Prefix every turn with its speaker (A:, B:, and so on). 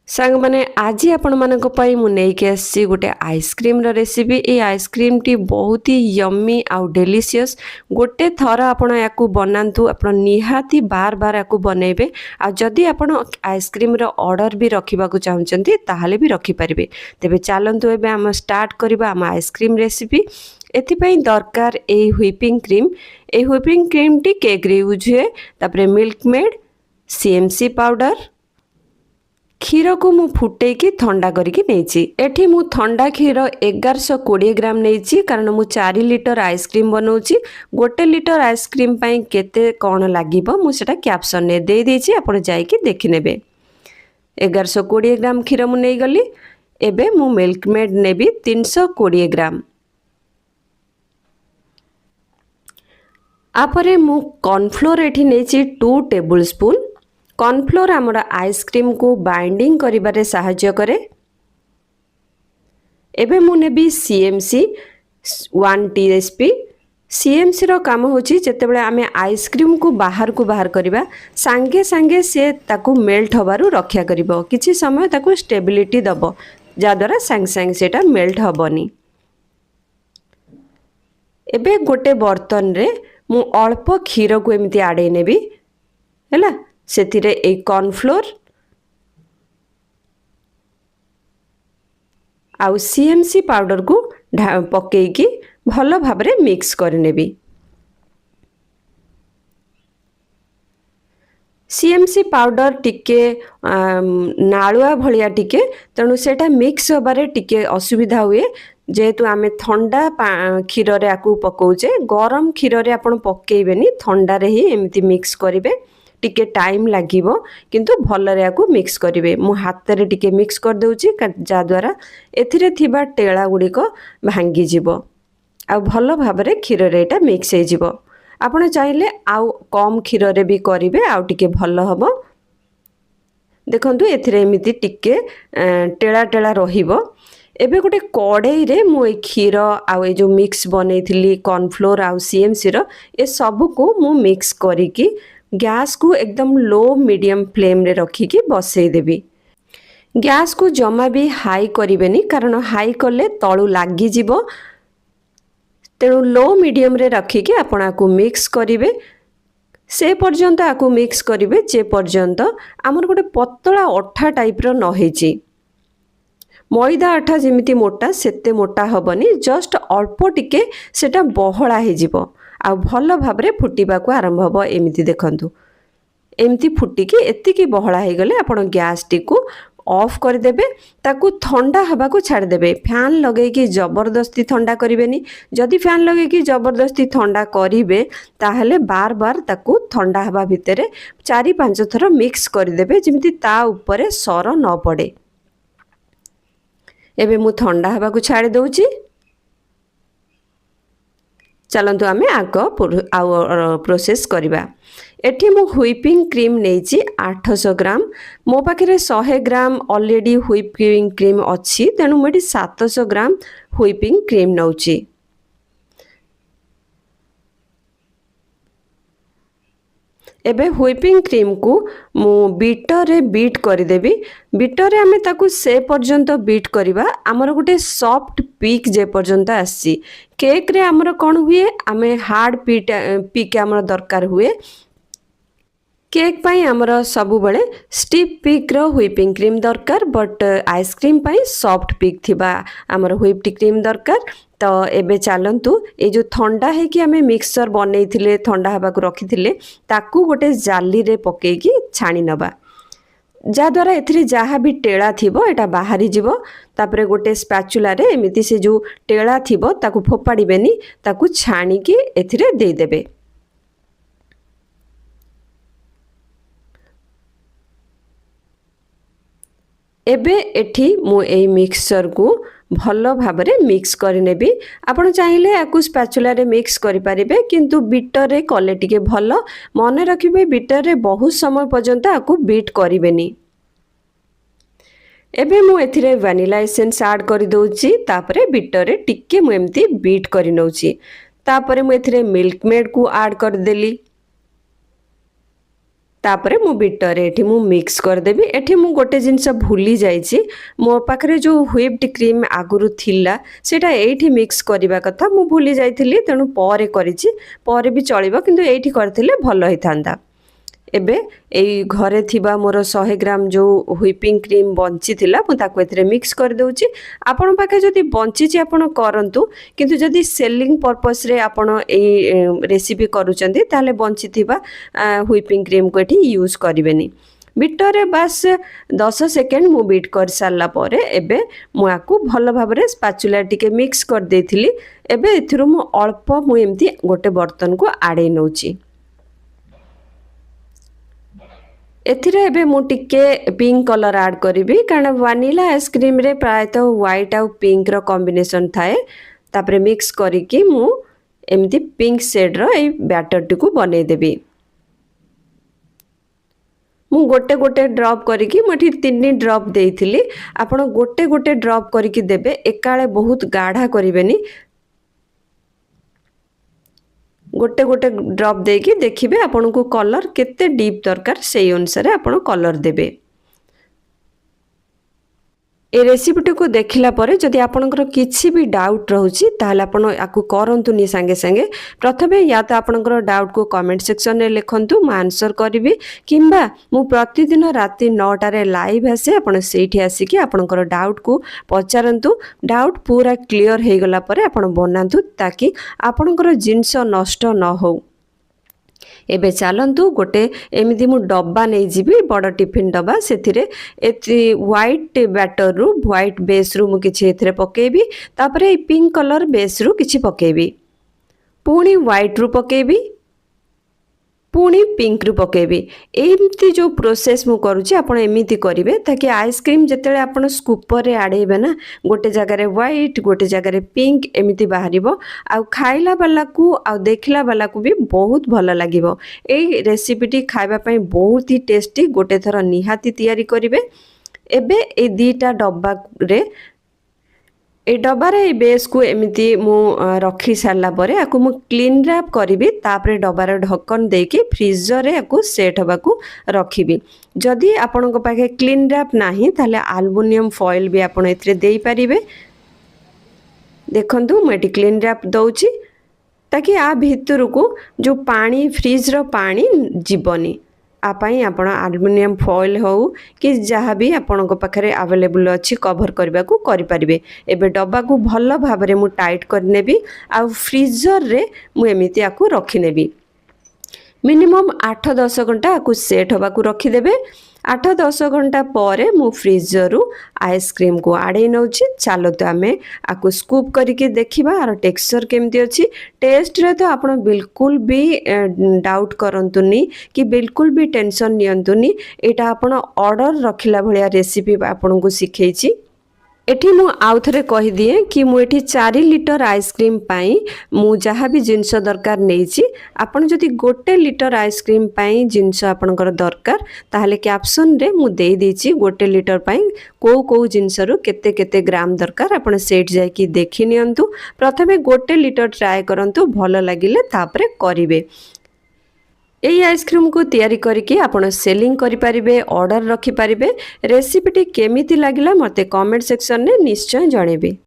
A: सांग माने आज आपण मानक पई मु नेकी आसी गोटे आइसक्रीम रो रेसिपी। ए आइसक्रीम टी बहुत ही यम्मी आउ डिलीशियस। गोटे थर आपण याकू बनांतु, आपण निहाती बार बार याकू बनेबे। आ जदि आपण आइसक्रीम रो ऑर्डर भी रखिबा को चाहउचंती ताहाले भी रखि परिबे। तेबे चालंतु एबे हम स्टार्ट करबा हम आइसक्रीम रेसिपी। एथिपई दरकार ए व्हिपिंग क्रीम। ए व्हिपिंग क्रीम टी केक रे यूज हुए। तापरे मिल्क मेड, सीएमसी पाउडर, क्षीर को मु फुटे की ठंडा करके नेची। एठी मु ठंडा क्षीर 1120 ग्राम नेची, कारण मु 4 लिटर आइसक्रीम बनौची। गोटे लिटर आइसक्रीम पई केते कोन लागिबो मु सेटा कैप्शन ने दे देची, आपण जाई की देखि नेबे। 1120 ग्राम क्षीर मु नै गली। एबे मु मिल्क मेड नेबी 320 ग्राम। आपरे मु कॉर्नफ्लोर एठी नेची 2 टेबल स्पून। कॉर्नफ्लोर आमर आइसक्रीम को बाइंडिंग करिबारे सहाय्य करे। एबे मु नेबी सीएमसी 1 टीएसपी। सीएमसी रो काम होची जेतेबेले आमे आइसक्रीम को बाहर करिबा संगे संगे से ताकू मेल्ट होबारु रक्षा करिवो। किछि समय ताकू स्टेबिलिटी दबो, जा द्वारा संग संग सेटा मेल्ट होबनी। एबे गोटे बर्तन रे मु अल्प क्षीर को एमिति आडे नेबी हैला। सेथिरे ए कॉर्नफ्लोर आउ सीएमसी पाउडर को पकेकी भलो भाबरे मिक्स करनेबी। सीएमसी पाउडर टिके नालुआ भलिया टिके, तेणु सेटा मिक्स होबारे टिके असुविधा हुए। जेहेतु आमे ठंडा क्षीर रे आकू पकाउचे, गरम क्षीर रे आपण पकेइबेनी, ठंडा रे ही एमिति मिक्स करिवे। टिके टाइम लागिवो, किंतु भल रे आकू मिक्स करिवे। मु हाथ रे टिके मिक्स कर देउची, जा द्वारा एथिरे थिबा टेळा गुडी को भांगी जिवो आ भल भाबरे क्षीर रे एटा मिक्स हे जिवो। आपण चाहिले आउ कम क्षीर रे भी करिवे, आउ टिके भल हबो। देखंतु एथिरे एमिति टिके टेळा टेळा रहिबो। एबे गोटे कड़ाई रे मु ए क्षीर आउ ए जो मिक्स बनैथिली कॉर्नफ्लोर आउ सीएमसी रो, ए सब को मु मिक्स करिकी गैस को एकदम लो मीडियम फ्लेम रे रखी की बसई देबी। गैस को जमा भी हाई करिवेनी, कारण हाई कले तळु लागी जिवो। तेणु लो मीडियम रे रखी की आपण आकु मिक्स करिवे। से पर्यंत आकु मिक्स करिवे जे पर्यंत हमर गोटे पतला अठा टाइप रो न हेची। मैदा अठा जेमिति मोटा सेते मोटा हबनी, जस्ट अल्प टिके सेटा बहळा हे जिवो। आ भल भाबरे फुटिबा को आरंभ हबो। एमिति देखंतु, एमिति फुटिकी एतिकी बहळा हे गले आपण गैस टी को ऑफ कर देबे। ताकू ठंडा हबा को छाड़ देबे। फैन लगे की जबरदस्ती ठंडा करिवेनी। जदि फैन लगे की जबरदस्ती ठंडा करिवे ताहले बार बार ताकू ठंडा हबा भितरे 4-5 थर मिक्स कर देबे, जेमिति ता ऊपरे सर न पड़े। एबे मु ठंडा हबा को छाड़ दउची। चलंतु आमे आगो प्रोसेस करिबा। एठी मु व्हिपिंग क्रीम नेची 800 ग्राम। मो पाखरे 100 ग्राम ऑलरेडी व्हिपिंग क्रीम अछि, तेनु मोटी 700 ग्राम व्हिपिंग क्रीम नउची। एबे व्हिपिंग क्रीम को मु बीटर रे बीट कर देबी। बीटर रे आमे ताकू से पर्यंत बीट करिबा हमर गोटे सॉफ्ट पीक जे पर्यंत आसी। केक रे हमर कोन हुए, आमे हार्ड पीक हमर दरकार हुए। केक पाई हमर सबु बळे स्टिफ पीक रो व्हिपिंग क्रीम दरकार, but ice cream pi soft peak थिबा हमर व्हिप्ड क्रीम दरकार। तो एबे चालंतु ए जो ठंडा है कि हमें मिक्सचर बनै थिले, ठंडा हबा को रखी थिले, ताकू गोटे जाली रे पके की छाणी नबा। जा द्वारा एथिरे जहा भी टेळा थिबो एटा बाहरी जिवो। तापरे गोटे स्पैचुला रे एमिति से जो टेळा थिबो ताकू फोपाड़ी बेनी, ताकू छाणी की एथिरे दे देबे। एबे एठी मु ए मिक्सचर को भलो भाबरे मिक्स करि नेबी। आपण चाहिले आकु स्पैचुला रे मिक्स करि परिबे, किंतु बीटर रे कले टिके भलो। मने रखिबे बीटर रे बहुत समय पर्यंत आकु बीट करिवेनी। एबे मु एथिरे वैनिला एसेंस ऐड करि दउची। तापरे बीटर रे टिके मु एम्ति बीट करि नउची। तापरे मु एथिरे मिल्क मेड को ऐड कर देली। तापरे मु बिटर एठी मु मिक्स करदेबी। एठी मु गोटे जिनस भूली जाइछि, मो पाखरे जो व्हिप्ड क्रीम आगुरु थिला सेटा एठी मिक्स करिबा कथा मु भूली जाइथिली, तेणु परे करिछि। परे भी चलिबो किंतु एठी करथिले भलो हिथांदा। एबे एई घरे थिबा मोर 100 ग्राम जो व्हिपिंग क्रीम बंची थिला मु ताको एथरे मिक्स कर दउची। आपण पाखे जदि बंची आपण करंतु, किंतु जदि सेलिंग पर्पस रे आपण एई रेसिपी करूचंती ताले बंची थिबा व्हिपिंग क्रीम को एठी यूज करिवेनी। बिटर रे बस 10 सेकेंड मु बीट कर सारला परे एबे मु आकु भलो भाबरे स्पैचुला टिके मिक्स कर देथिली। एबे एथिरु मु अल्प मु एम्ति गोटे बर्तन को आडे नउची। एथिरे एबे मु टिके पिंक कलर ऐड करिवि, कारण वैनिला आइसक्रीम रे प्रायतः व्हाइट आउ पिंक रो कॉम्बिनेशन थाए। तापरे मिक्स करिकि मु एम्ति पिंक शेड रो ए बैटर टिकु बनै देबी। मु गोटे गोटे ड्रॉप करिकि मठी 3 ड्रॉप देइथिली। आपण गोटे गोटे ड्रॉप करिकि देबे, एकाळे बहुत गाढ़ा करिवेनी। गोटे गोटे ड्रॉप देकी देखिबे आपन को कलर केते डीप दरकार, सेई अनुसार आपन कलर देबे। ए रेसिपी को देखिला परे जदि आपनकर किछि भी डाउट रहउची ताहले आपन आकु करंतुनी संगे संगे। प्रथमे या तो आपनकर डाउट को कमेंट सेक्शन रे लिखंतु, म आंसर करिवि, किंबा मु प्रतिदिन राति 9टा रे लाइव आसे, आपन सेठी आसी कि आपनकर डाउट को पचारंतु। डाउट पूरा क्लियर हे गला परे आपन बनांतु, ताकि आपनकर जिंस नष्ट न हो। एबे चलंतु गोटे एमिदी मु डब्बा नै जिबी, बड़ टिफिन डब्बा। सेथिरे एथि व्हाइट बैटर रु व्हाइट बेस रु मु किछि एथिरे पकेबी। तापरे पिंक कलर बेस रु किछि पकेबी, पुणी व्हाइट रु पकेबी, पुणी पिंक रु पकेबी। एमती जो प्रोसेस मु करूची आपण एमिति करिवे, ताकि आइसक्रीम जेतेले आपण स्कूपर रे आडैबे ना, गोटे जगह रे व्हाइट गोटे जगह रे पिंक एमिति बाहरिबो। आ खाइला वाला को आ देखिला वाला को भी बहुत भलो लागिबो। एई रेसिपीटी खाइबा पई बहुत ही टेस्टी, गोटे थर निहाती तयारी करिवे। एबे ए दीटा डब्बा रे ए डब्बा रे बेस को एमिति मु रखी सारला परे आकु मु क्लीन रैप करिवि। तापरे डब्बा रे ढक्कन देके फ्रीजर रे आकु सेट हबा को रखिबि। जदि आपन को पाखे क्लीन रैप नाही ताले एल्युमिनियम फॉइल भी आपन एथरे देई परिबे। देखंतु मु एटी क्लीन रैप दउची, ताकि आ भितर को जो पानी फ्रीज रो पानी जीवनी। आपाई आपण एल्युमिनियम फॉइल हो कि जहाँ भी आपण पाखे अवेलेबल अच्छी कवर करने को करें। एबे डब्बा को भल भाव में मुझे टाइट करनेबी, आ फ्रीजर रे मुझे आपको रखिनेबी। मिनिमम 8-10 घंटा आपको सेट हवा को रखिदेबे। 8-10 घंटा पर मु फ्रीजर रु आइसक्रीम को आड़े नौची। चलो तो आमे आपको स्कूप करके देखिबा आर टेक्सचर केमती अछि। टेस्ट रे तो आपण बिल्कुल भी डाउट करंतुनी कि बिल्कुल भी टेंशन नियंतुनी। एटा आपण ऑर्डर रखिला भलिया रेसिपी आपण को सिखेछि। एठी मु आउ थरे कहि दिए कि मु एठी 4 लिटर आइसक्रीम पाई मु जहाँ भी जिनस दरकार नहींची। आपण जदि 1 लिटर आइसक्रीम पाई जिनस आपणकर दरकार ताहले कैप्शन रे मु दे देछि 1 लिटर पाई को जिनस रु केते केते ग्राम दरकार आपण सेट जाय कि देखि नियंतु। प्रथमे 1 लिटर ट्राई करंतु, भलो लागिले तापरे करिवे। एई आइसक्रीम को तैयारी करके आपण सेलिंग करि परिबे, ऑर्डर रखि परिबे। रेसिपीटी केमिति लागिला मते कमेंट सेक्शन ने निश्चय जणेबे।